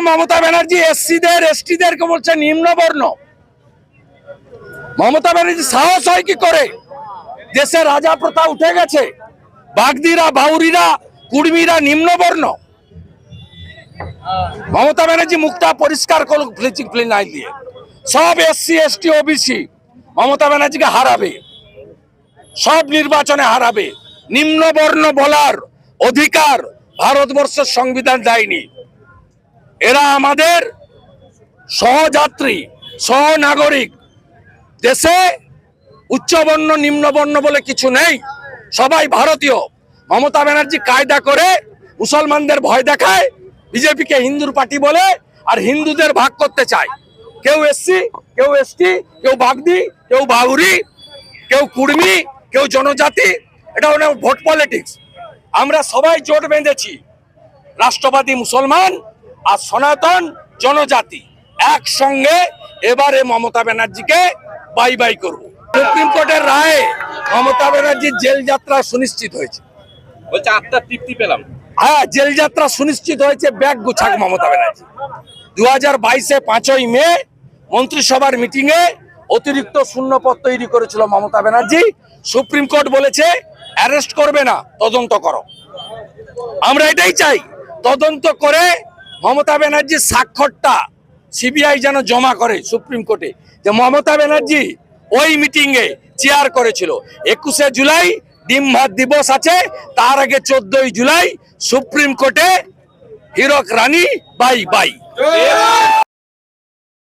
মমতা ব্যানার্জি এসসিদের এসটিদেরকে বলছে নিম্নবর্ণ। মমতা ব্যানার্জি সাহস হয় কি করে? দেশে রাজা প্রথা উঠে গেছে, বাগদিরা বাউরিরা কুর্মীরা নিম্নবর্ণ। মমতা ব্যানার্জি মুখটা পরিষ্কার করুক ব্লিচিং ফিনাইল দিয়ে। সব এসসি এসটি ওবিসি মমতা ব্যানার্জিকে হারাবে, সব নির্বাচনে হারাবে। নিম্নবর্ণ বলার অধিকার ভারতবর্ষের সংবিধান দেয়নি। এরা আমাদের সহযাত্রী, সহনাগরিক। দেশে উচ্চবর্ণ নিম্নবর্ণ বলে কিছু নেই, সবাই ভারতীয়। মমতা ব্যানার্জি কায়দা করে মুসলমানদের ভয় দেখায়, বিজেপিকে হিন্দুর পার্টি বলে, আর হিন্দুদের ভাগ করতে চায়। কেউ এসসি, কেউ এসটি, কেউ বাগদি, কেউ বাউরি, কেউ কুর্মী, কেউ জনজাতি। এটা হলো ভোট পলিটিক্স। আমরা সবাই জোট বেঁধেছি, রাষ্ট্রবাদী মুসলমান আর সনাতন জনজাতি একসঙ্গে এবারে মমতা ব্যানার্জিকে বাই বাই করব। সুপ্রিম কোর্টের রায়ে মমতা ব্যানার্জির জেল যাত্রা সুনিশ্চিত হয়েছে। বলছে আত্মার তৃপ্তি পেলাম। হ্যাঁ, জেল যাত্রা সুনিশ্চিত হয়েছে। ব্যাগ গুছাক মমতা ব্যানার্জি। 2022-এ 5ই মে মন্ত্রিসভার মিটিং এ অতিরিক্ত শূন্যপদ তৈরি করেছিল মমতা ব্যানার্জি। সুপ্রিম কোর্ট বলেছে অ্যারেস্ট করবে না, তদন্ত করো। আমরা এটাই চাই, তদন্ত করে মমতা ব্যানার্জির স্বাক্ষরটা সিবিআই যেন জমা করে সুপ্রিম কোর্টে, যে মমতা ব্যানার্জি ওই মিটিং এ চেয়ার করেছিল। 21শে জুলাই ডিম ভাত দিবস আছে, তার আগে 14ই জুলাই সুপ্রিম কোর্টে হীরক রানী বাই বাই।